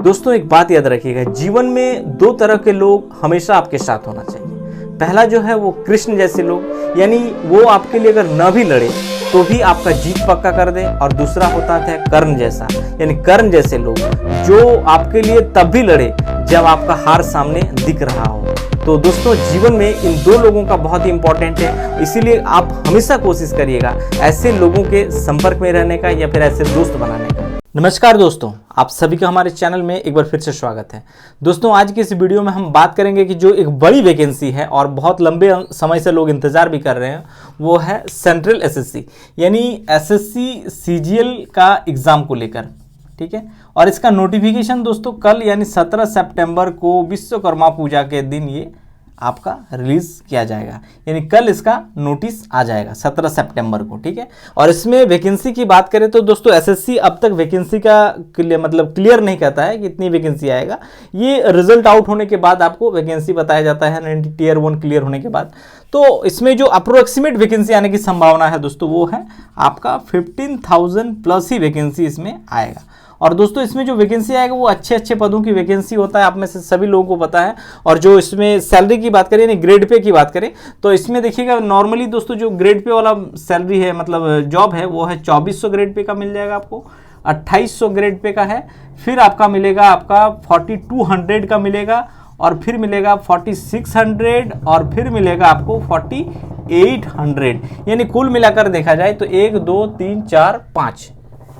दोस्तों एक बात याद रखिएगा, जीवन में दो तरह के लोग हमेशा आपके साथ होना चाहिए। पहला जो है वो कृष्ण जैसे लोग, यानी वो आपके लिए अगर न भी लड़े तो भी आपका जीत पक्का कर दे। और दूसरा होता है कर्ण जैसा, यानी कर्ण जैसे लोग जो आपके लिए तब भी लड़े जब आपका हार सामने दिख रहा हो। तो दोस्तों जीवन में इन दो लोगों का बहुत ही इंपॉर्टेंट है, इसीलिए आप हमेशा कोशिश करिएगा ऐसे लोगों के संपर्क में रहने का या फिर ऐसे दोस्त बनाने का। नमस्कार दोस्तों, आप सभी का हमारे चैनल में एक बार फिर से स्वागत है। दोस्तों आज की इस वीडियो में हम बात करेंगे कि जो एक बड़ी वैकेंसी है और बहुत लंबे समय से लोग इंतजार भी कर रहे हैं, वो है सेंट्रल एसएससी यानी एसएससी सीजीएल का एग्ज़ाम को लेकर। ठीक है, और इसका नोटिफिकेशन दोस्तों कल यानी 17 सितंबर को विश्वकर्मा पूजा के दिन ये आपका रिलीज किया जाएगा, यानी कल इसका नोटिस आ जाएगा 17 सितंबर को। ठीक है, और इसमें वैकेंसी की बात करें तो दोस्तों एसएससी अब तक वैकेंसी का क्लियर नहीं कहता है कि इतनी वैकेंसी आएगा। ये रिजल्ट आउट होने के बाद आपको वैकेंसी बताया जाता है, टियर 1 क्लियर होने के बाद। तो इसमें जो अप्रोक्सीमेट वैकेंसी आने की संभावना है दोस्तों वो है आपका 15,000 प्लस ही वैकेंसी इसमें आएगा। और दोस्तों इसमें जो वैकेंसी आएगा वो अच्छे अच्छे पदों की वैकेंसी होता है, आप में से सभी लोगों को पता है। और जो इसमें सैलरी की बात करें यानी ग्रेड पे की बात करें तो इसमें देखिएगा नॉर्मली दोस्तों जो ग्रेड पे वाला सैलरी है मतलब जॉब है वो है 2400 ग्रेड पे का मिल जाएगा आपको, 2800 ग्रेड पे का है, फिर आपका मिलेगा आपका 4200 का मिलेगा, और फिर मिलेगा 4600 और फिर मिलेगा आपको 4800, यानी कुल मिलाकर देखा जाए तो 1 2 3 4 5।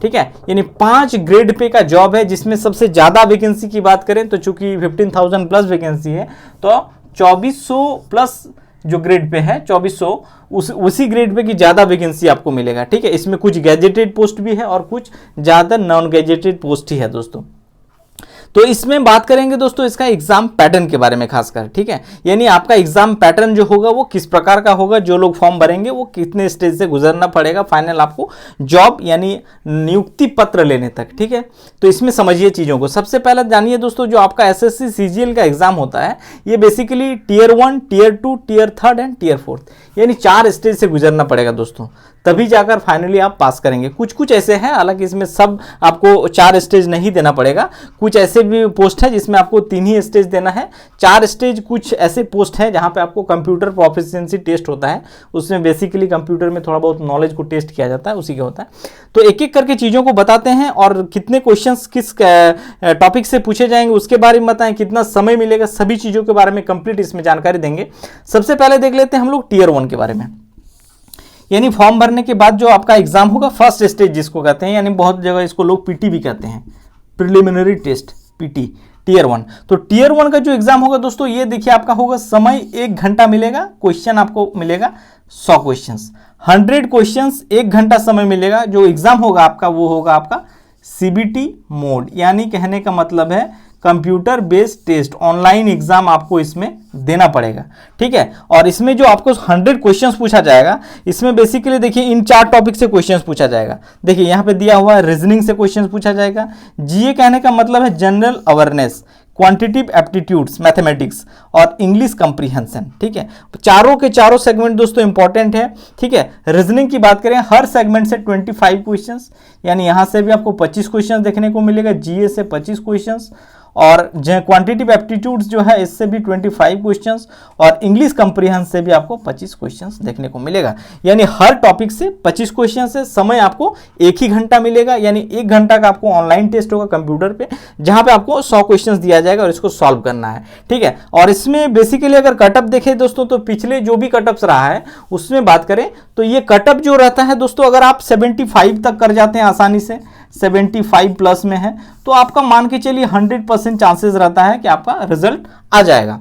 ठीक है, यानी 5 ग्रेड पे का जॉब है, जिसमें सबसे ज्यादा वैकेंसी की बात करें तो चूंकि 15,000 प्लस वैकेंसी है तो 2400 प्लस जो ग्रेड पे है 2400 उसी ग्रेड पे की ज्यादा वैकेंसी आपको मिलेगा। ठीक है, इसमें कुछ गैजेटेड पोस्ट भी है और कुछ ज्यादा नॉन गैजेटेड पोस्ट ही है दोस्तों। तो इसमें बात करेंगे दोस्तों इसका एग्जाम पैटर्न के बारे में खासकर। ठीक है, यानी आपका एग्जाम पैटर्न जो होगा वो किस प्रकार का होगा, जो लोग फॉर्म भरेंगे वो कितने स्टेज से गुजरना पड़ेगा फाइनल आपको जॉब यानी नियुक्ति पत्र लेने तक। ठीक है, तो इसमें समझिए चीज़ों को। सबसे पहले जानिए दोस्तों जो आपका एसएससी सीजीएल का एग्जाम होता है ये basically tier 1, tier 2, tier 3 and tier 4 यानी 4 स्टेज से गुजरना पड़ेगा दोस्तों, तभी जाकर फाइनली आप पास करेंगे। कुछ कुछ ऐसे हैं, हालांकि इसमें सब आपको 4 स्टेज नहीं देना पड़ेगा, कुछ ऐसे भी पोस्ट है जिसमें आपको 3 ही स्टेज देना है। 4 स्टेज कुछ ऐसे पोस्ट है जहां पे आपको कंप्यूटर प्रोफिशिएंसी टेस्ट होता है, उसमें बेसिकली कंप्यूटर में थोड़ा बहुत नॉलेज को टेस्ट किया जाता है, उसी का होता है। तो एक एक करके चीज़ों को बताते हैं और कितने क्वेश्चंस किस टॉपिक से पूछे जाएंगे उसके बारे में बताएं, कितना समय मिलेगा, सभी चीज़ों के बारे में कंप्लीट इसमें जानकारी देंगे। सबसे पहले देख लेते हैं हम लोग टियर 1 के बारे में, यानी फॉर्म भरने के बाद जो आपका एग्जाम होगा फर्स्ट स्टेज जिसको कहते हैं, यानी बहुत जगह इसको लोग पीटी भी कहते हैं, प्रिलिमिनरी टेस्ट पीटी, टियर 1। तो टियर 1 का जो एग्जाम होगा दोस्तों ये देखिए आपका होगा, समय 1 घंटा मिलेगा, क्वेश्चन आपको मिलेगा 100 क्वेश्चंस, 100 क्वेश्चंस 1 घंटा समय मिलेगा। जो एग्जाम होगा आपका वो होगा आपका सीबीटी मोड, यानी कहने का मतलब है computer based test, online exam आपको इसमें देना पड़ेगा। ठीक है, और इसमें जो आपको 100 क्वेश्चंस पूछा जाएगा, इसमें बेसिकली देखिए इन 4 टॉपिक से क्वेश्चंस पूछा जाएगा। देखिए यहाँ पे दिया हुआ है रीजनिंग से क्वेश्चंस पूछा जाएगा, जीए कहने का मतलब है general awareness, quantitative aptitudes mathematics और इंग्लिश कंप्रीहेंशन। ठीक है, चारों के चारों सेगमेंट दोस्तों इंपॉर्टेंट है। ठीक है, रीजनिंग की बात करें हर सेगमेंट से 25 क्वेश्चंस, यानी यहाँ से भी आपको 25 क्वेश्चंस देखने को मिलेगा, जीए से 25 क्वेश्चंस, और क्वांटिटिव एप्टीट्यूड्स जो है इससे भी 25 क्वेश्चंस, और इंग्लिश कंप्रीहेंशन से भी आपको 25 क्वेश्चंस देखने को मिलेगा। यानी हर टॉपिक से 25 क्वेश्चन से समय आपको 1 ही घंटा मिलेगा, यानी 1 घंटा का आपको ऑनलाइन टेस्ट होगा कंप्यूटर पे, जहां पे आपको 100 क्वेश्चंस दिया जाएगा और इसको सॉल्व करना है। ठीक है, और इसमें बेसिकली अगर कटअप देखें दोस्तों तो पिछले जो भी कटअप्स रहा है उसमें बात करें तो ये कटअप जो रहता है दोस्तों, अगर आप 75 तक कर जाते हैं आसानी से, 75 प्लस में है तो आपका मान के चलिए 100% चांसेस रहता है कि आपका रिजल्ट आ जाएगा।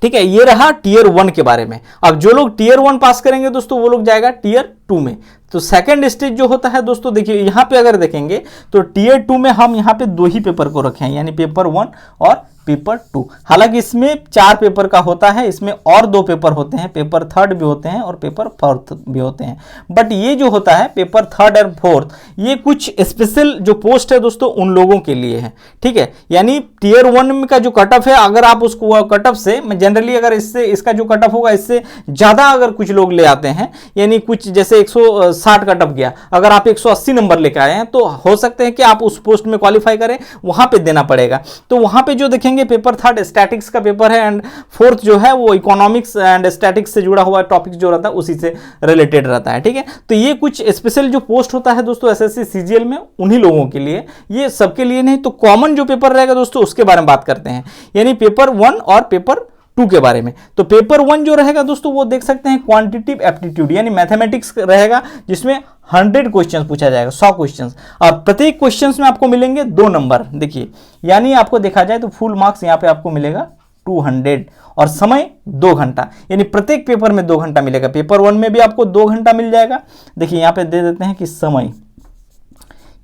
ठीक है, ये रहा टियर 1 के बारे में। अब जो लोग टियर 1 पास करेंगे दोस्तों वो लोग जाएगा टियर 2 में। तो सेकंड स्टेज जो होता है दोस्तों देखिए यहाँ पे अगर देखेंगे तो टियर 2 में हम यहाँ पे 2 ही पेपर को रखे हैं, यानी पेपर 1 और पेपर 2। हालांकि इसमें 4 पेपर का होता है, इसमें और 2 पेपर होते हैं, पेपर 3 भी होते हैं और पेपर 4 भी होते हैं। बट ये जो होता है पेपर 3 और 4 ये कुछ स्पेशल जो पोस्ट है दोस्तों उन लोगों के लिए है। ठीक है, यानी टियर 1 का जो कट ऑफ है अगर आप उसको कट ऑफ से जनरली अगर इससे इसका जो कट ऑफ होगा इससे ज़्यादा अगर कुछ लोग ले आते हैं, यानी कुछ जैसे पे 160 का टप गया, अगर आप 180 नंबर लेकर आए हैं तो हो सकते हैं कि आप उस पोस्ट में क्वालिफाई करें, वहां पे देना पड़ेगा। तो वहां पे जो देखेंगे पेपर थर्ड स्टैटिक्स का पेपर है, एंड फोर्थ जो है वो इकोनॉमिक्स एंड स्टैटिक्स से जुड़ा हुआ टॉपिक जो रहता है उसी से रिलेटेड रहता है। ठीक है, तो ये कुछ स्पेशल जो पोस्ट होता है दोस्तों एसएससी सीजीएल में, उन्हीं लोगों के लिए, ये सबके लिए नहीं। तो कॉमन जो पेपर रहेगा दोस्तों उसके बारे में बात करते हैं, यानी पेपर 1 और पेपर 2 के बारे में। तो पेपर 1 जो रहेगा दोस्तों वो देख सकते हैं क्वांटिटेटिव एप्टीट्यूड यानी मैथमेटिक्स रहेगा, जिसमें 100 क्वेश्चन पूछा जाएगा, 100 क्वेश्चन, और प्रत्येक क्वेश्चन में आपको मिलेंगे 2 नंबर। देखिए, यानी आपको देखा जाए तो फुल मार्क्स यहाँ पे आपको मिलेगा 200, और समय 2 घंटा, यानी प्रत्येक पेपर में 2 घंटा मिलेगा। पेपर 1 में भी आपको 2 घंटा मिल जाएगा। देखिए यहाँ पे दे देते हैं कि समय,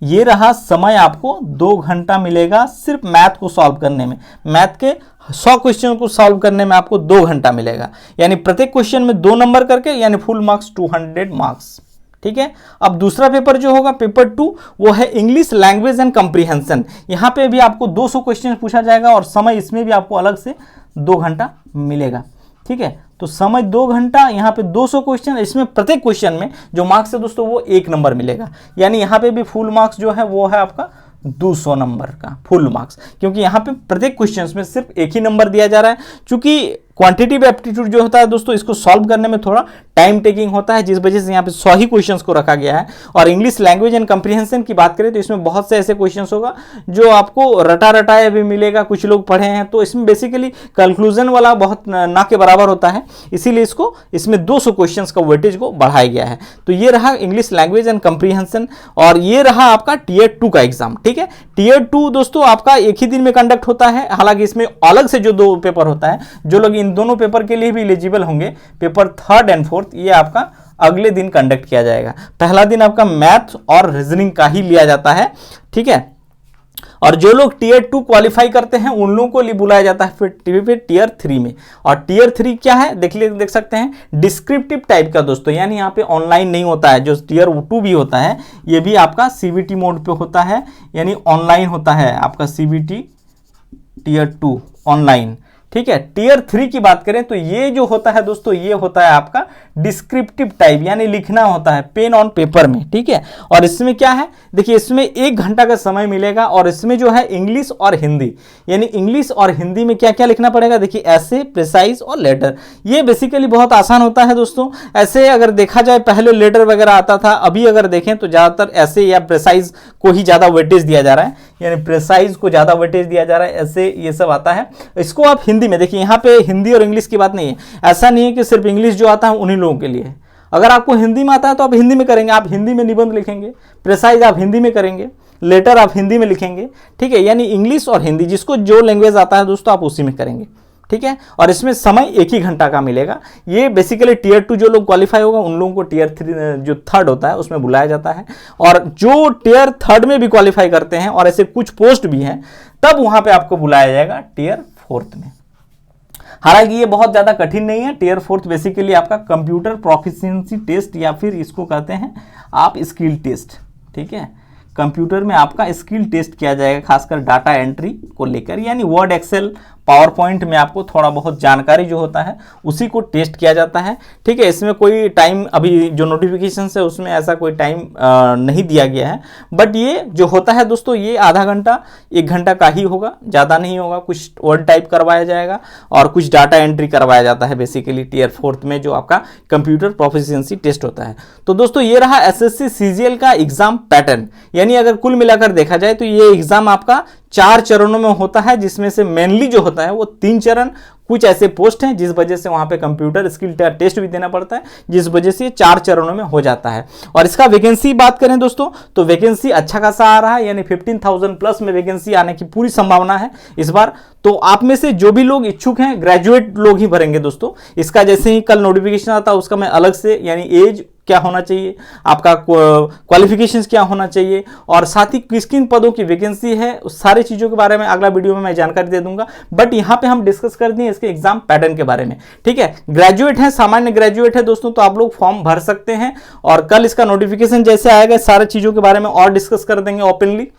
ये रहा समय, आपको 2 घंटा मिलेगा सिर्फ मैथ को सॉल्व करने में। मैथ के 100 क्वेश्चन को सॉल्व करने में आपको 2 घंटा मिलेगा, यानी प्रत्येक क्वेश्चन में 2 नंबर करके, यानी फुल मार्क्स 200 मार्क्स। ठीक है, अब दूसरा पेपर जो होगा पेपर 2, वो है इंग्लिश लैंग्वेज एंड कंप्रीहेंशन। यहाँ पे भी आपको 200 क्वेश्चन पूछा जाएगा, और समय इसमें भी आपको अलग से 2 घंटा मिलेगा। ठीक है, तो समय 2 घंटा, यहाँ पे 200 क्वेश्चन, इसमें प्रत्येक क्वेश्चन में जो मार्क्स है दोस्तों वो 1 नंबर मिलेगा, यानी यहाँ पे भी फुल मार्क्स जो है वो है आपका 200 नंबर का फुल मार्क्स, क्योंकि यहाँ पे प्रत्येक क्वेश्चन में सिर्फ 1 ही नंबर दिया जा रहा है। चूंकि क्वांटिटेटिव एप्टीट्यूड जो होता है दोस्तों, इसको सॉल्व करने में थोड़ा टाइम टेकिंग होता है, जिस वजह से यहाँ पे 100 ही क्वेश्चंस को रखा गया है। और इंग्लिश लैंग्वेज एंड कंप्रीहेंशन की बात करें तो इसमें बहुत से ऐसे क्वेश्चंस होगा जो आपको रटा रटाया भी मिलेगा, कुछ लोग पढ़े हैं, तो इसमें बेसिकली कंक्लूजन वाला बहुत ना के बराबर होता है, इसीलिए इसमें 200 क्वेश्चंस का वेटेज को बढ़ाया गया है। तो ये रहा इंग्लिश लैंग्वेज एंड कंप्रीहेंशन, और ये रहा आपका टियर 2 का एग्जाम। ठीक है, टियर 2 दोस्तों आपका एक ही दिन में कंडक्ट होता है, हालांकि इसमें अलग से जो 2 पेपर होता है, जो लोग इन दोनों पेपर के लिए भी एलिजिबल होंगे, पेपर 3rd एंड 4th, ये आपका अगले दिन कंडक्ट किया जाएगा। पहला दिन आपका मैथ और रीजनिंग का ही लिया जाता है। ठीक है, और जो लोग टियर 2 क्वालिफाई करते हैं उन लोगों को लिए बुलाया जाता है फिर टियर 3 में। और टियर 3 क्या है देख सकते हैं, डिस्क्रिप्टिव टाइप का दोस्तों, यानी यहाँ पे ऑनलाइन नहीं होता है। जो टियर 2 भी होता है ये भी आपका सीबीटी मोड पे होता है, यानी ऑनलाइन होता है आपका सीबीटी टियर 2 ऑनलाइन। ठीक है, टियर 3 की बात करें तो ये जो होता है दोस्तों, ये होता है आपका डिस्क्रिप्टिव टाइप, यानी लिखना होता है पेन ऑन पेपर में। ठीक है, और इसमें क्या है, देखिए इसमें 1 घंटा का समय मिलेगा, और इसमें जो है इंग्लिश और हिंदी, यानी इंग्लिश और हिंदी में क्या क्या लिखना पड़ेगा। देखिए ऐसे, प्रिसाइज और लेटर, ये बेसिकली बहुत आसान होता है दोस्तों। ऐसे अगर देखा जाए पहले लेटर वगैरह आता था, अभी अगर देखें तो ज़्यादातर ऐसे या प्रिसाइज को ही ज़्यादा वेटेज दिया जा रहा है, यानी प्रिसाइज को ज़्यादा वेटेज दिया जा रहा है, ऐसे ये सब आता है। इसको आप हिंदी में देखिए, यहाँ पे हिंदी और इंग्लिश की बात नहीं है, ऐसा नहीं है कि सिर्फ इंग्लिश जो आता है उन्हीं लोगों के लिए। अगर आपको हिंदी में आता है तो आप हिंदी में करेंगे, आप हिंदी में निबंध लिखेंगे, प्रिसाइज आप हिंदी में करेंगे, लेटर आप हिंदी में लिखेंगे। ठीक है, यानी इंग्लिश और हिंदी, जिसको जो लैंग्वेज आता है दोस्तों आप उसी में करेंगे। ठीक है, और इसमें समय 1 ही घंटा का मिलेगा। ये बेसिकली टियर 2 जो लोग क्वालिफाई होगा उन लोगों को टियर 3 जो 3rd होता है उसमें बुलाया जाता है, और जो टियर 3rd में भी क्वालिफाई करते हैं और ऐसे कुछ पोस्ट भी हैं, तब वहां पे आपको बुलाया जाएगा टियर 4th में। हालांकि ये बहुत ज़्यादा कठिन नहीं है। टियर 4th बेसिकली आपका कंप्यूटर प्रोफिशिएंसी टेस्ट, या फिर इसको कहते हैं आप स्किल टेस्ट। ठीक है, कंप्यूटर में आपका स्किल टेस्ट किया जाएगा, खासकर डाटा एंट्री को लेकर, यानी वर्ड, एक्सेल, पावर पॉइंट में आपको थोड़ा बहुत जानकारी जो होता है उसी को टेस्ट किया जाता है। ठीक है, इसमें कोई टाइम, अभी जो नोटिफिकेशन है उसमें ऐसा कोई टाइम नहीं दिया गया है, बट ये जो होता है दोस्तों ये आधा घंटा 1 घंटा का ही होगा, ज़्यादा नहीं होगा। कुछ वर्ड टाइप करवाया जाएगा और कुछ डाटा एंट्री करवाया जाता है बेसिकली टियर 4th में, जो आपका कंप्यूटर प्रोफिशिएंसी टेस्ट होता है। तो दोस्तों ये रहा एसएससी सीजीएल का एग्जाम पैटर्न, यानी अगर कुल मिलाकर देखा जाए तो ये एग्जाम आपका 4 चरणों में होता है, जिसमें से मेनली जो होता है वो 3 चरण। कुछ ऐसे पोस्ट हैं जिस वजह से वहां पे कंप्यूटर स्किल टेस्ट भी देना पड़ता है, जिस वजह से 4 चरणों में हो जाता है। और इसका वैकेंसी बात करें दोस्तों तो वैकेंसी अच्छा खासा आ रहा है, यानी 15,000 प्लस में वैकेंसी आने की पूरी संभावना है इस बार। तो आप में से जो भी लोग इच्छुक हैं, ग्रेजुएट लोग ही भरेंगे दोस्तों। इसका जैसे ही कल नोटिफिकेशन आता है उसका मैं अलग से, यानी एज क्या होना चाहिए, आपका क्वालिफिकेशंस क्या होना चाहिए, और साथ ही किस किन पदों की वैकेंसी है, उस सारी चीज़ों के बारे में अगला वीडियो में मैं जानकारी दे दूंगा। बट यहाँ पे हम डिस्कस कर दें इसके एग्जाम पैटर्न के बारे में। ठीक है, ग्रेजुएट है, सामान्य ग्रेजुएट है दोस्तों, तो आप लोग फॉर्म भर सकते हैं, और कल इसका नोटिफिकेशन जैसे आएगा सारी चीज़ों के बारे में और डिस्कस कर देंगे ओपनली।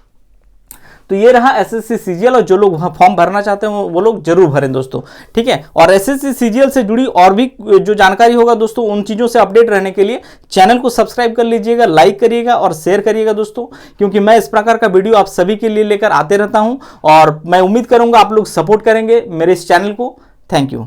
तो ये रहा एसएससी सीजीएल, और जो लोग वहाँ फॉर्म भरना चाहते हैं वो लोग जरूर भरें दोस्तों, ठीक है। और एसएससी सीजीएल से जुड़ी और भी जो जानकारी होगा दोस्तों, उन चीज़ों से अपडेट रहने के लिए चैनल को सब्सक्राइब कर लीजिएगा, लाइक करिएगा और शेयर करिएगा दोस्तों, क्योंकि मैं इस प्रकार का वीडियो आप सभी के लिए लेकर आते रहता हूँ, और मैं उम्मीद करूँगा आप लोग सपोर्ट करेंगे मेरे इस चैनल को। Thank you.